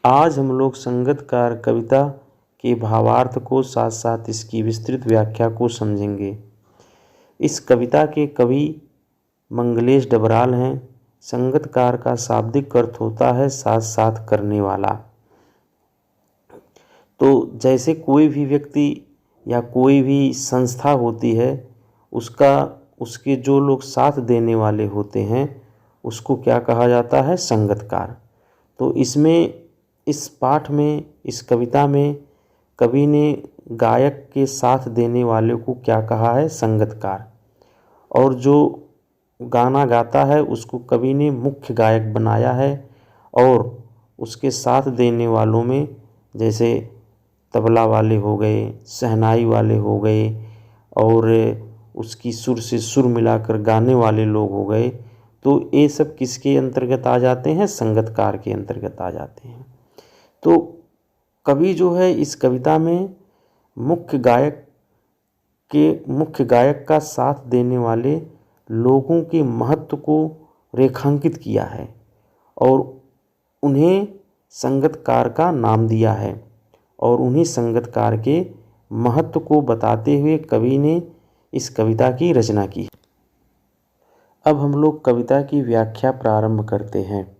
आज हम लोग संगतकार कविता के भावार्थ को साथ साथ इसकी विस्तृत व्याख्या को समझेंगे। इस कविता के कवि मंगलेश डबराल हैं। संगतकार का शाब्दिक अर्थ होता है साथ साथ करने वाला। तो जैसे कोई भी व्यक्ति या कोई भी संस्था होती है, उसके जो लोग साथ देने वाले होते हैं उसको क्या कहा जाता है? संगतकार। तो इस पाठ में, इस कविता में कवि ने गायक के साथ देने वाले को क्या कहा है? संगतकार। और जो गाना गाता है उसको कवि ने मुख्य गायक बनाया है। और उसके साथ देने वालों में जैसे तबला वाले हो गए, शहनाई वाले हो गए और उसकी सुर से सुर मिलाकर गाने वाले लोग हो गए। तो ये सब किसके अंतर्गत आ जाते हैं? संगतकार के अंतर्गत आ जाते हैं। तो कवि जो है इस कविता में मुख्य गायक का साथ देने वाले लोगों के महत्व को रेखांकित किया है और उन्हें संगतकार का नाम दिया है। और उन्हीं संगतकार के महत्व को बताते हुए कवि ने इस कविता की रचना की। अब हम लोग कविता की व्याख्या प्रारंभ करते हैं।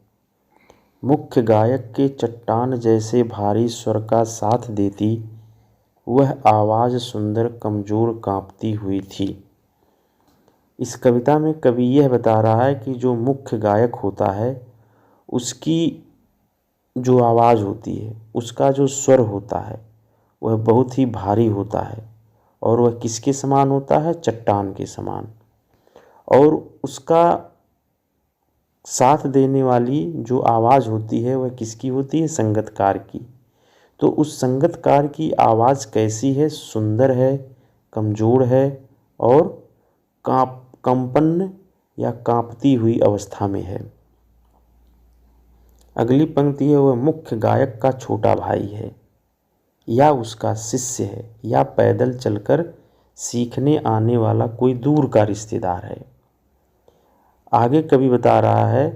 मुख्य गायक के चट्टान जैसे भारी स्वर का साथ देती वह आवाज़ सुंदर कमज़ोर कांपती हुई थी। इस कविता में कवि यह बता रहा है कि जो मुख्य गायक होता है उसकी जो आवाज़ होती है, उसका जो स्वर होता है वह बहुत ही भारी होता है और वह किसके समान होता है? चट्टान के समान। और उसका साथ देने वाली जो आवाज़ होती है वह किसकी होती है? संगतकार की। तो उस संगतकार की आवाज़ कैसी है? सुंदर है, कमज़ोर है और कंपन या कांपती हुई अवस्था में है। अगली पंक्ति है, वह मुख्य गायक का छोटा भाई है या उसका शिष्य है या पैदल चलकर सीखने आने वाला कोई दूर का रिश्तेदार है। आगे कवि बता रहा है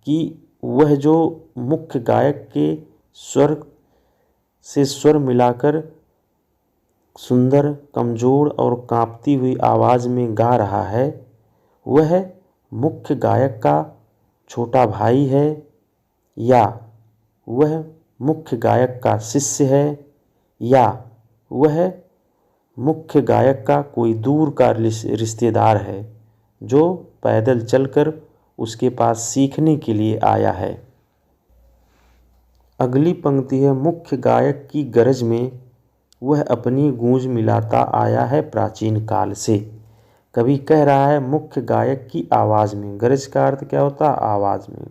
कि वह जो मुख्य गायक के स्वर से स्वर मिलाकर सुंदर, कमज़ोर और कांपती हुई आवाज़ में गा रहा है, वह मुख्य गायक का छोटा भाई है या वह मुख्य गायक का शिष्य है या वह मुख्य गायक का कोई दूर का रिश्तेदार है जो पैदल चलकर उसके पास सीखने के लिए आया है। अगली पंक्ति है, मुख्य गायक की गरज में वह अपनी गूंज मिलाता आया है प्राचीन काल से। कवि कह रहा है मुख्य गायक की आवाज़ में। गरज का अर्थ क्या होता है? आवाज़ में।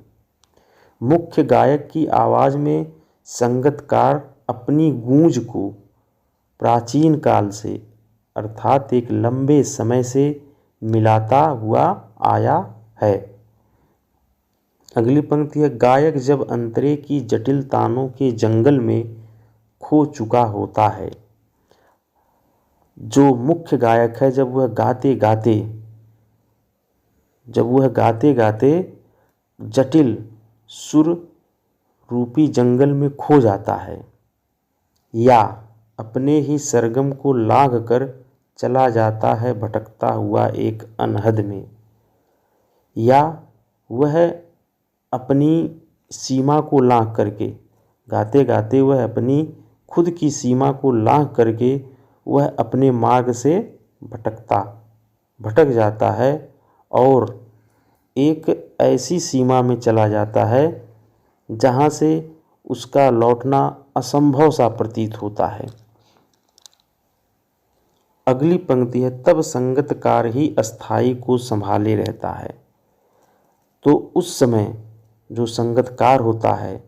मुख्य गायक की आवाज़ में संगतकार अपनी गूंज को प्राचीन काल से अर्थात एक लंबे समय से मिलाता हुआ आया है। अगली पंक्ति है, गायक जब अंतरे की जटिल तानों के जंगल में खो चुका होता है। जो मुख्य गायक है जब वह गाते गाते जटिल सुर रूपी जंगल में खो जाता है या अपने ही सरगम को लांघ कर चला जाता है भटकता हुआ एक अनहद में, या वह अपनी सीमा को लांघ करके गाते गाते वह अपनी खुद की सीमा को लांघ करके वह अपने मार्ग से भटक जाता है और एक ऐसी सीमा में चला जाता है जहाँ से उसका लौटना असंभव सा प्रतीत होता है। अगली पंक्ति है, तब संगतकार ही अस्थाई को संभाले रहता है। तो उस समय जो संगतकार होता है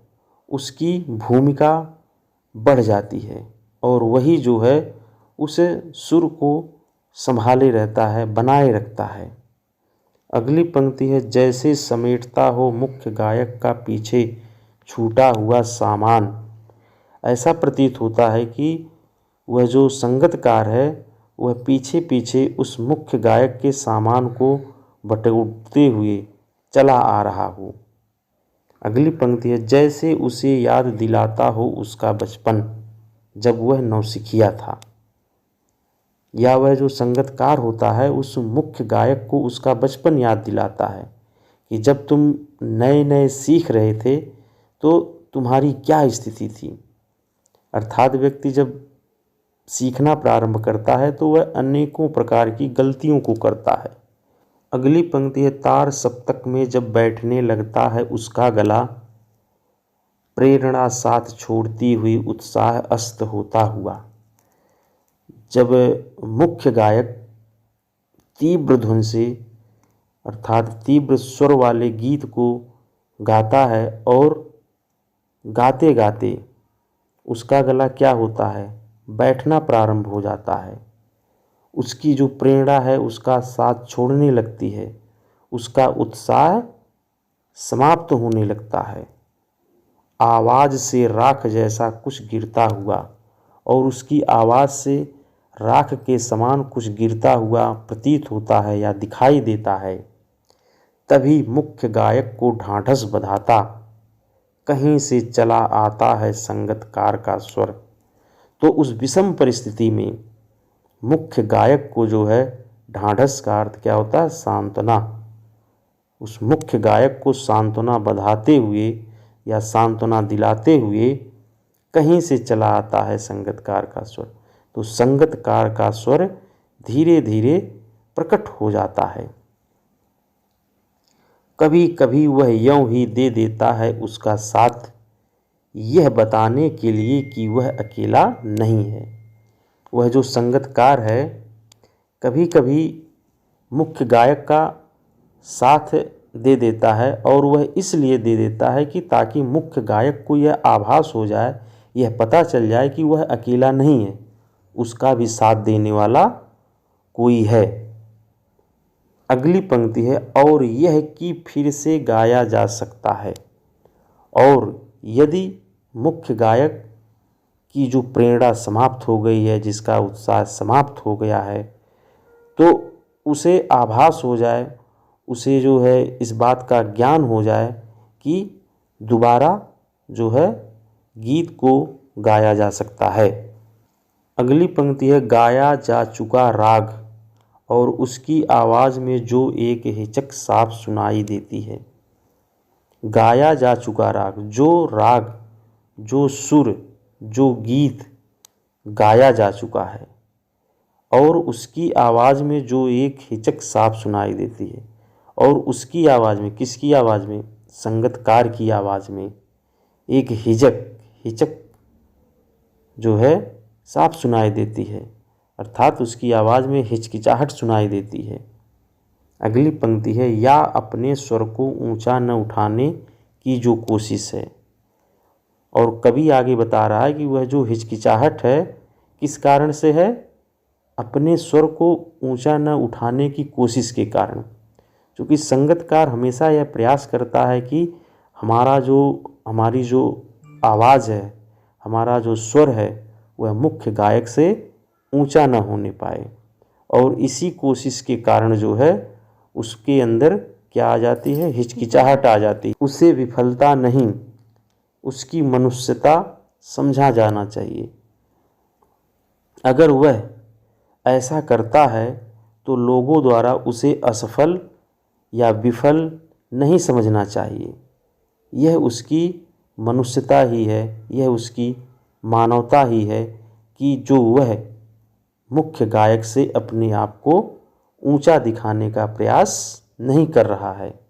उसकी भूमिका बढ़ जाती है और वही जो है उस सुर को संभाले रहता है, बनाए रखता है। अगली पंक्ति है, जैसे समेटता हो मुख्य गायक का पीछे छूटा हुआ सामान। ऐसा प्रतीत होता है कि वह जो संगतकार है वह पीछे पीछे उस मुख्य गायक के सामान को बटोरते हुए चला आ रहा हो। अगली पंक्ति है, जैसे उसे याद दिलाता हो उसका बचपन जब वह नौसिखिया था। या वह जो संगतकार होता है उस मुख्य गायक को उसका बचपन याद दिलाता है कि जब तुम नए नए सीख रहे थे तो तुम्हारी क्या स्थिति थी। अर्थात व्यक्ति जब सीखना प्रारंभ करता है तो वह अनेकों प्रकार की गलतियों को करता है। अगली पंक्ति है, तार सप्तक में जब बैठने लगता है उसका गला, प्रेरणा साथ छोड़ती हुई उत्साह अस्त होता हुआ। जब मुख्य गायक तीव्र धुन से अर्थात तीव्र स्वर वाले गीत को गाता है और गाते गाते उसका गला क्या होता है, बैठना प्रारंभ हो जाता है। उसकी जो प्रेरणा है उसका साथ छोड़ने लगती है, उसका उत्साह समाप्त होने लगता है। आवाज़ से राख जैसा कुछ गिरता हुआ और उसकी आवाज़ से राख के समान कुछ गिरता हुआ प्रतीत होता है या दिखाई देता है। तभी मुख्य गायक को ढाढ़स बंधाता कहीं से चला आता है संगतकार का स्वर। तो उस विषम परिस्थिति में मुख्य गायक को जो है ढाढ़स का अर्थ क्या होता है, सांत्वना। उस मुख्य गायक को सांत्वना बधाते हुए या सांत्वना दिलाते हुए कहीं से चला आता है संगतकार का स्वर। तो संगतकार का स्वर धीरे धीरे प्रकट हो जाता है। कभी कभी वह यूं ही दे देता है उसका साथ, यह बताने के लिए कि वह अकेला नहीं है। वह जो संगतकार है कभी कभी मुख्य गायक का साथ दे देता है और वह इसलिए दे देता है कि ताकि मुख्य गायक को यह आभास हो जाए, यह पता चल जाए कि वह अकेला नहीं है, उसका भी साथ देने वाला कोई है। अगली पंक्ति है, और यह कि फिर से गाया जा सकता है। और यदि मुख्य गायक की जो प्रेरणा समाप्त हो गई है, जिसका उत्साह समाप्त हो गया है, तो उसे आभास हो जाए, उसे जो है इस बात का ज्ञान हो जाए कि दोबारा जो है गीत को गाया जा सकता है। अगली पंक्ति है, गाया जा चुका राग और उसकी आवाज़ में जो एक हिचक साफ सुनाई देती है। गाया जा चुका राग, जो सुर, जो गीत गाया जा चुका है और उसकी आवाज़ में जो एक हिचक साफ सुनाई देती है। और उसकी आवाज़ में, किसकी आवाज़ में, संगतकार की आवाज़ में एक हिचक जो है साफ सुनाई देती है, अर्थात उसकी आवाज़ में हिचकिचाहट सुनाई देती है। अगली पंक्ति है, या अपने स्वर को ऊंचा न उठाने की जो कोशिश है। और कवि आगे बता रहा है कि वह जो हिचकिचाहट है किस कारण से है, अपने स्वर को ऊंचा न उठाने की कोशिश के कारण। क्योंकि संगतकार हमेशा यह प्रयास करता है कि हमारी जो आवाज़ है, हमारा जो स्वर है, वह मुख्य गायक से ऊंचा न होने पाए। और इसी कोशिश के कारण जो है उसके अंदर क्या आ जाती है, हिचकिचाहट आ जाती है। उसे विफलता नहीं, उसकी मनुष्यता समझा जाना चाहिए। अगर वह ऐसा करता है तो लोगों द्वारा उसे असफल या विफल नहीं समझना चाहिए। यह उसकी मनुष्यता ही है, यह उसकी मानवता ही है कि जो वह मुख्य गायक से अपने आप को ऊंचा दिखाने का प्रयास नहीं कर रहा है।